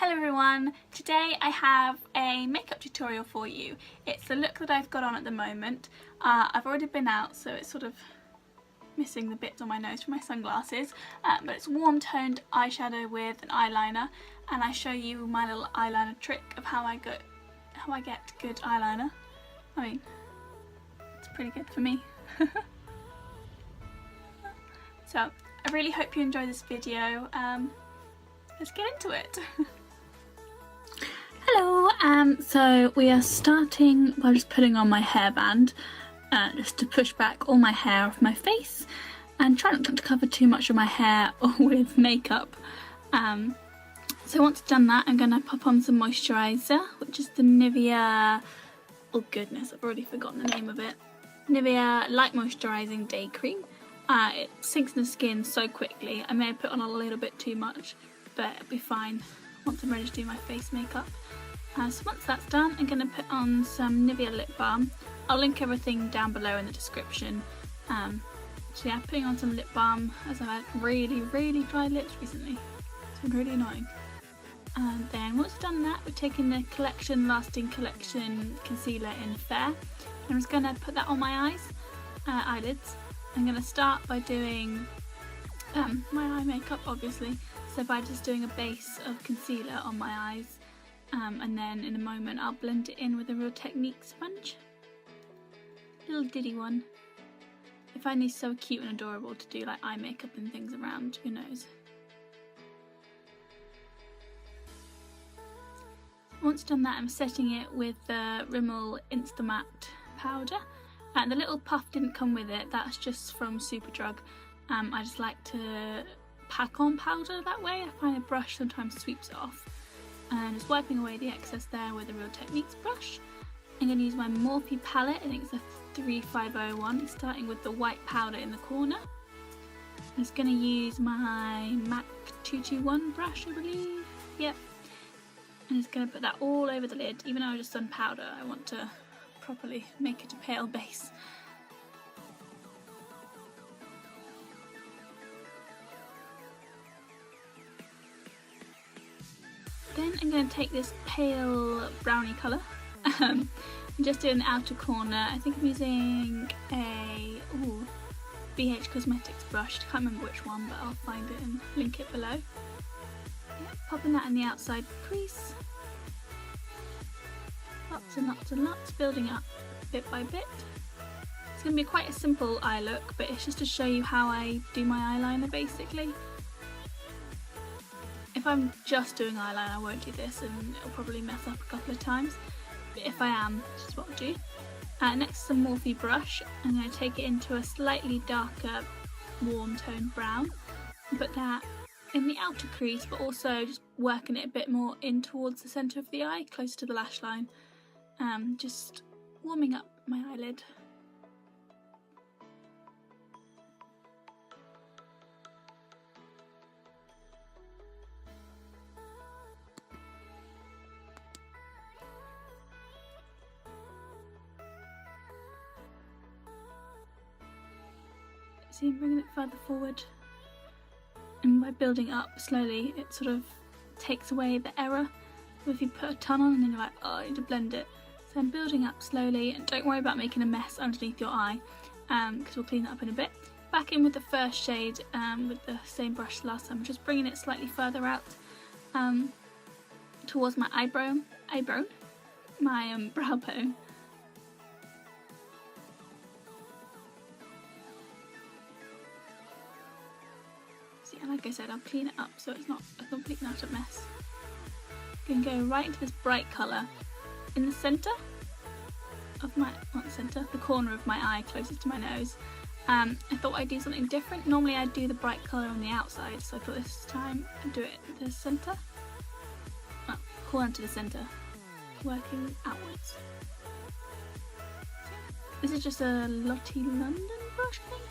Hello everyone, today I have a makeup tutorial for you. It's the look that I've got on at the moment. I've already been out, so it's sort of missing the bits on my nose from my sunglasses, but it's warm toned eyeshadow with an eyeliner, and I show you my little eyeliner trick of how I get good eyeliner. I mean, it's pretty good for me. So I really hope you enjoy this video. Let's get into it. Hello, so we are starting by just putting on my hairband just to push back all my hair off my face and try not to cover too much of my hair with makeup. So once I've done that, I'm going to pop on some moisturiser, which is the Nivea, oh goodness, I've already forgotten the name of it, Nivea Light Moisturising Day Cream. It sinks in the skin so quickly. I may have put on a little bit too much, but it'll be fine once I'm ready to do my face makeup. So once that's done, I'm going to put on some Nivea lip balm. I'll link everything down below in the description. So yeah, putting on some lip balm as I've had really dry lips recently. It's been really annoying. And then once I've done that, we're taking the Lasting Collection concealer in Fair. I'm just going to put that on my eyelids. I'm going to start by doing my eye makeup, obviously. So by just doing a base of concealer on my eyes, and then in a moment I'll blend it in with a Real Technique sponge. Little diddy one. I find these so cute and adorable to do like eye makeup and things around your nose. Once done that, I'm setting it with the Rimmel Instamatte powder. The little puff didn't come with it, that's just from Superdrug. I just like to pack on powder that way. I find a brush sometimes sweeps it off. And just wiping away the excess there with a Real Techniques brush. I'm going to use my Morphe palette, I think it's a 3501, starting with the white powder in the corner. I'm just going to use my MAC 221 brush, I believe. Yep. I'm just going to put that all over the lid. Even though I've just done powder, I want to properly make it a pale base. Then I'm going to take this pale brownie colour and just do an outer corner. I think I'm using a BH Cosmetics brush. I can't remember which one, but I'll find it and link it below. Yeah, popping that in the outside crease. Lots and lots and lots, building up bit by bit. It's going to be quite a simple eye look, but it's just to show you how I do my eyeliner basically. If I'm just doing eyeliner, I won't do this and it'll probably mess up a couple of times. But if I am, this is what I'll do. Next, some Morphe brush. I'm going to take it into a slightly darker, warm toned brown. And put that in the outer crease, but also just working it a bit more in towards the centre of the eye, closer to the lash line. Just warming up my eyelid. See, I'm bringing it further forward, and by building up slowly it sort of takes away the error if you put a ton on and then you're like, oh, I need to blend it. So I'm building up slowly, and don't worry about making a mess underneath your eye, because we'll clean that up in a bit. Back in with the first shade with the same brush as last time. I'm just bringing it slightly further out towards my my brow bone. And like I said, I'll clean it up so it's not a complete and utter mess. I'm going to go right into this bright colour in the centre of my, not the centre, the corner of my eye closest to my nose. I thought I'd do something different. Normally I'd do the bright colour on the outside, so I thought this time I'd do it in the centre. Well, corner to the centre, working outwards. This is just a Lottie London brush, I think.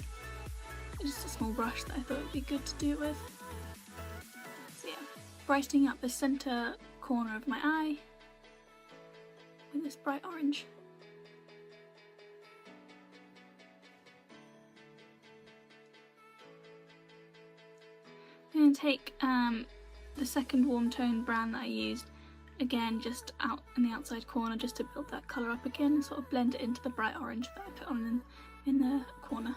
Just a small brush that I thought would be good to do it with. So yeah, brightening up the centre corner of my eye with this bright orange. I'm going to take the second warm tone brown that I used, again just out in the outside corner, just to build that colour up again and sort of blend it into the bright orange that I put on in the corner.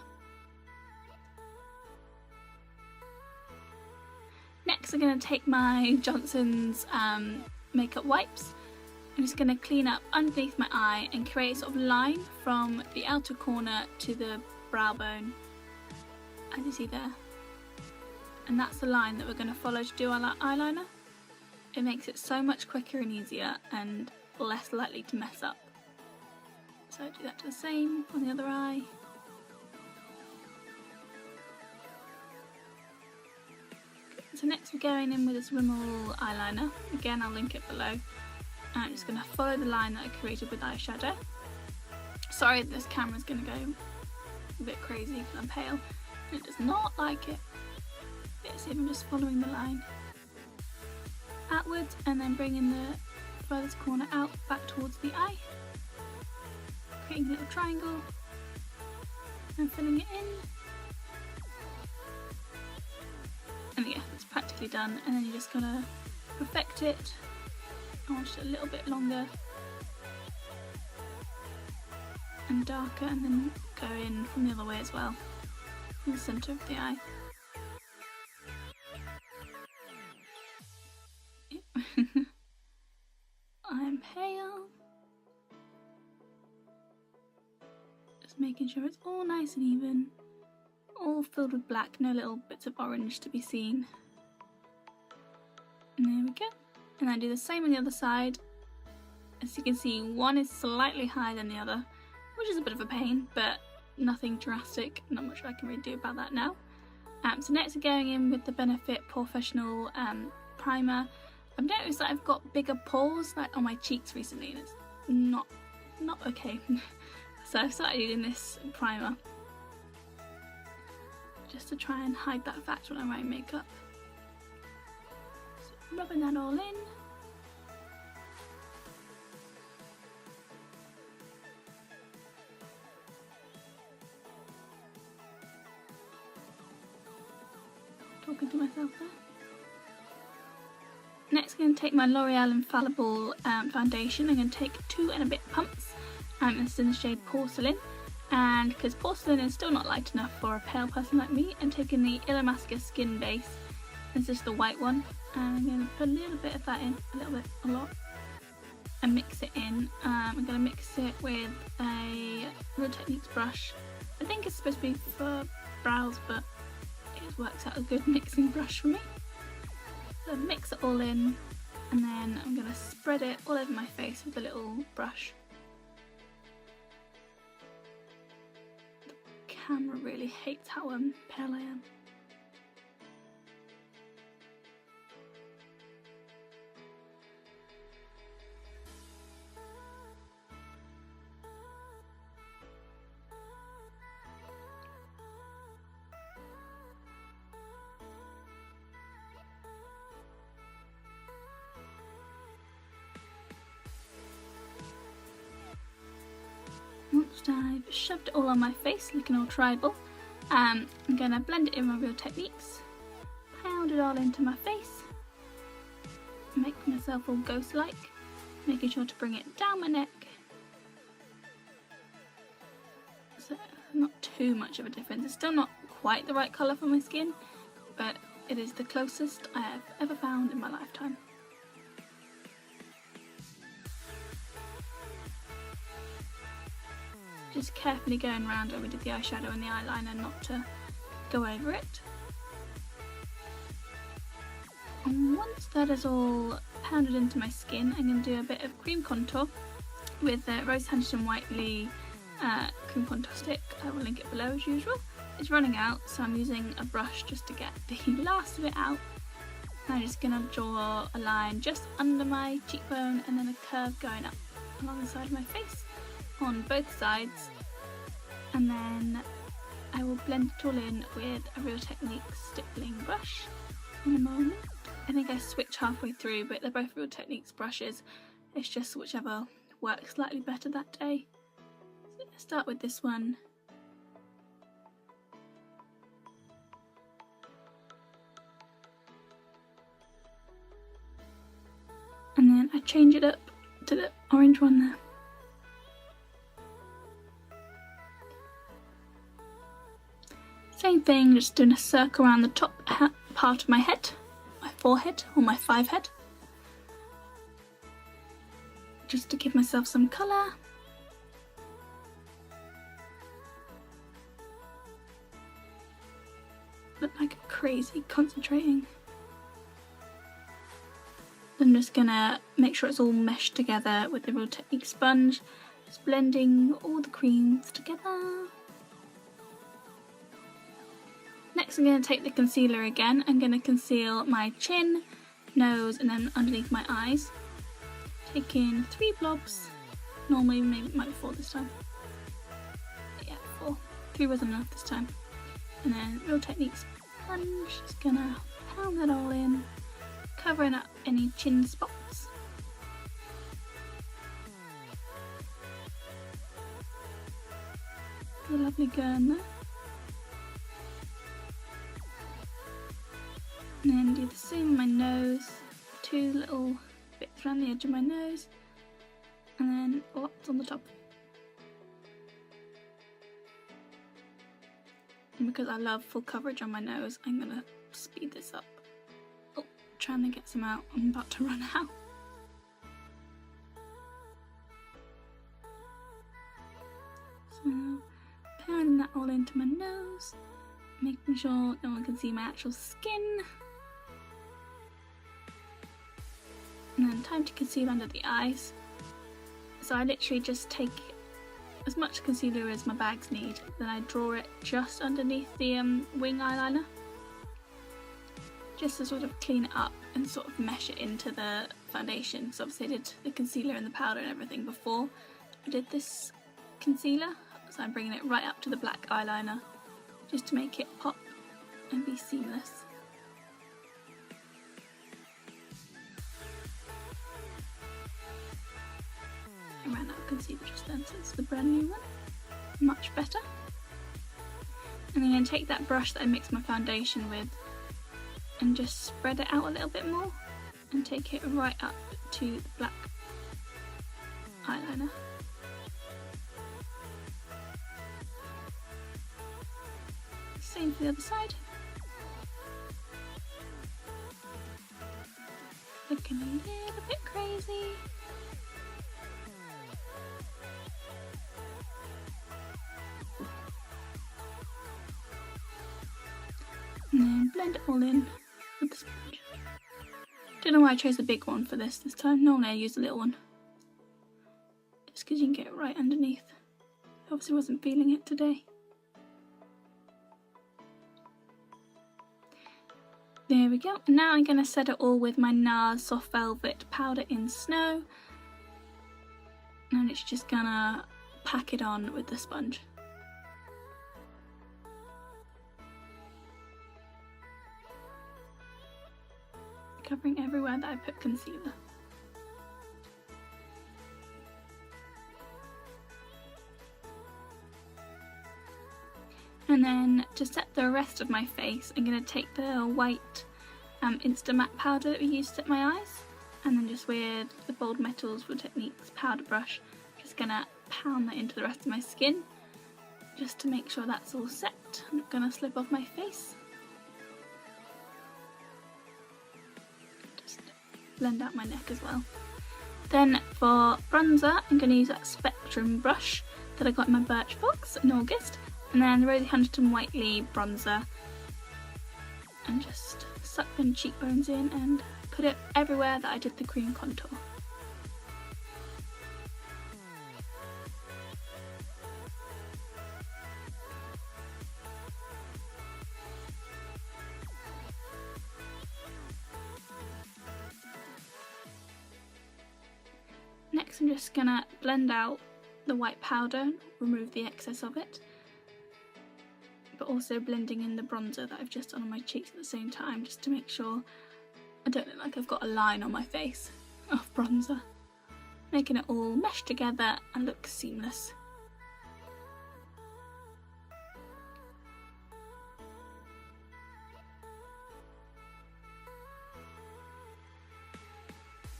Next I'm going to take my Johnson's makeup wipes. I'm just going to clean up underneath my eye and create a sort of line from the outer corner to the brow bone, as you see there. And that's the line that we're going to follow to do our eyeliner. It makes it so much quicker and easier and less likely to mess up. So do that to the same on the other eye. So next we're going in with this Rimmel eyeliner. Again, I'll link it below. I'm just going to follow the line that I created with eyeshadow. Sorry, this camera's going to go a bit crazy because I'm pale. It does not like it. It's even just following the line outwards and then bringing the furthest corner out back towards the eye. Creating a little triangle and filling it in. And yeah, it's practically done, and then you just gotta perfect it. I want it a little bit longer and darker, and then go in from the other way as well, in the centre of the eye. Yep. I'm pale. Just making sure it's all nice and even. All filled with black, no little bits of orange to be seen. And there we go. And I do the same on the other side. As you can see, one is slightly higher than the other, which is a bit of a pain, but nothing drastic. Not much I can really do about that now. So next we're going in with the Benefit Professional primer. I've noticed that I've got bigger pores like on my cheeks recently, and it's not okay. So I've started using this primer just to try and hide that fact when I'm wearing makeup. So rubbing that all in. Talking to myself there. Next I'm going to take my L'Oreal Infallible foundation. I'm going to take 2 and a bit pumps. It's in the shade Porcelain. And because porcelain is still not light enough for a pale person like me, I'm taking the Illamasqua Skin Base. This is the white one, and I'm going to put a little bit of that in, a lot, and mix it in. I'm going to mix it with a Real Techniques brush. I think it's supposed to be for brows, but it works out a good mixing brush for me. So mix it all in, and then I'm going to spread it all over my face with a little brush. Camera really hates how pale I am. Once I've shoved it all on my face, looking all tribal, I'm going to blend it in with Real Techniques, pound it all into my face, make myself all ghost-like, making sure to bring it down my neck, so not too much of a difference. It's still not quite the right colour for my skin, but it is the closest I have ever found in my lifetime. Just carefully going around where we did the eyeshadow and the eyeliner not to go over it. And once that is all pounded into my skin, I'm going to do a bit of cream contour with the Rose Henderson Whiteley cream contour stick. I will link it below as usual. It's running out, so I'm using a brush just to get the last of it out. I'm just going to draw a line just under my cheekbone and then a curve going up along the side of my face on both sides, and then I will blend it all in with a Real Techniques stippling brush in a moment. I think I switch halfway through, but they're both Real Techniques brushes. It's just whichever works slightly better that day. So let's start with this one. change it up to the orange one there. Same thing, just doing a circle around the top part of my head, my forehead or my 5 head. Just to give myself some colour. Look like crazy, concentrating. I'm just gonna make sure it's all meshed together with the Real Technique sponge. Just blending all the creams together. Next I'm going to take the concealer again. I'm going to conceal my chin, nose and then underneath my eyes. Taking 3 blobs. Normally maybe it might be 4 this time. Yeah, 4. 3 wasn't enough this time. And then Real Technique sponge. Just going to pound that all in. Covering up any chin spots. A lovely girl in there. And then do the same on my nose. 2 little bits around the edge of my nose. And then lots on the top. And because I love full coverage on my nose, I'm going to speed this up. Oh, trying to get some out. I'm about to run out. So, pounding that all into my nose. Making sure no one can see my actual skin. And then time to conceal under the eyes. So I literally just take as much concealer as my bags need, then I draw it just underneath the wing eyeliner. Just to sort of clean it up and sort of mesh it into the foundation. So obviously I did the concealer and the powder and everything before I did this concealer. So I'm bringing it right up to the black eyeliner just to make it pop and be seamless. I ran out of concealer just then, so it's the brand new one. Much better. And I'm going to take that brush that I mixed my foundation with and just spread it out a little bit more and take it right up to the black eyeliner. Same for the other side. Looking a little bit crazy. And then blend it all in with the sponge. Don't know why I chose the big one for this time. Normally I use the little one. Just because you can get it right underneath. Obviously wasn't feeling it today. There we go. And now I'm going to set it all with my NARS Soft Velvet Powder in Snow. And it's just going to pack it on with the sponge. Covering everywhere that I put concealer. And then to set the rest of my face, I'm going to take the white Instamatte powder that we used to set my eyes, and then just with the Bold Metals Real Techniques powder brush, just going to pound that into the rest of my skin, just to make sure that's all set. I'm not going to slip off my face. Just blend out my neck as well. Then for bronzer, I'm going to use that Spectrum brush that I got in my Birchbox in August. And then the Rosie Huntington Whiteley bronzer, and just suck them cheekbones in and put it everywhere that I did the cream contour. Next I'm just gonna blend out the white powder, remove the excess of it, but also blending in the bronzer that I've just done on my cheeks at the same time, just to make sure I don't look like I've got a line on my face of bronzer. Making it all mesh together and look seamless.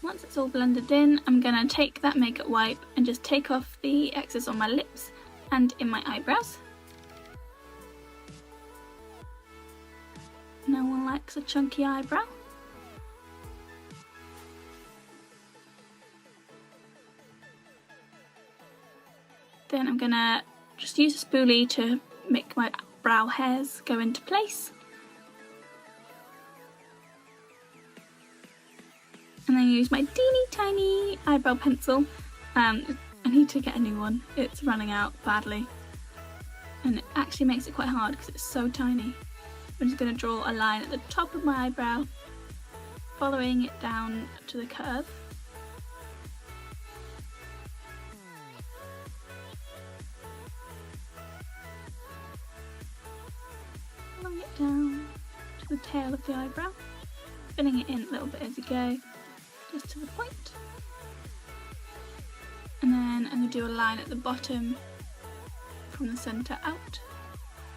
Once it's all blended in, I'm going to take that makeup wipe and just take off the excess on my lips and in my eyebrows. No one likes a chunky eyebrow. Then I'm going to just use a spoolie to make my brow hairs go into place. And then use my teeny tiny eyebrow pencil. I need to get a new one, it's running out badly. And it actually makes it quite hard because it's so tiny. I'm just going to draw a line at the top of my eyebrow, following it down to the curve. Following it down to the tail of the eyebrow, filling it in a little bit as you go, just to the point. And then I'm going to do a line at the bottom from the centre out,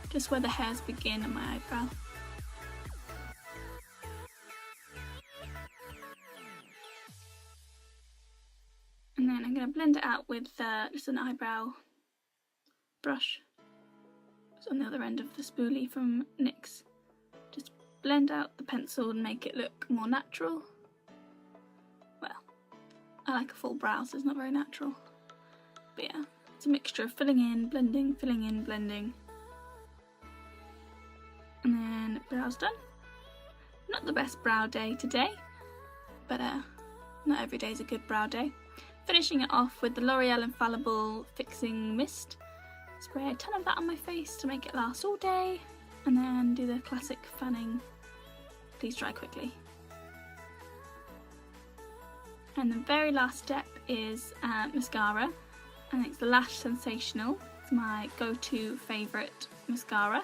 just where the hairs begin on my eyebrow. And then I'm going to blend it out with just an eyebrow brush. It's on the other end of the spoolie from NYX. Just blend out the pencil and make it look more natural. Well, I like a full brow, so it's not very natural. But yeah, it's a mixture of filling in, blending, filling in, blending. And then brow's done. Not the best brow day today, but not every day is a good brow day. Finishing it off with the L'Oreal Infallible Fixing Mist. Spray a ton of that on my face to make it last all day, and then do the classic fanning, please dry quickly. And the very last step is mascara, and it's the Lash Sensational. It's my go-to favourite mascara.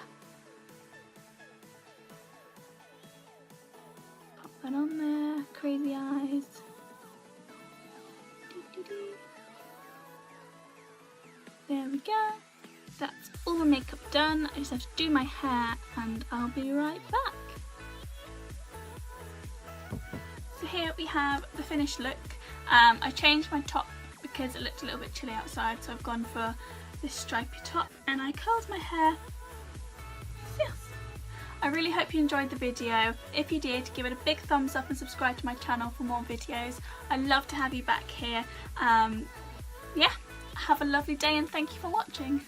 Pop that on there, crazy eyes. There we go. That's all the makeup done. I just have to do my hair and I'll be right back. So here we have the finished look. I changed my top because it looked a little bit chilly outside, so I've gone for this stripy top and I curled my hair. Yes. I really hope you enjoyed the video. If you did, give it a big thumbs up and subscribe to my channel for more videos. I'd love to have you back here. Yeah, have a lovely day and thank you for watching.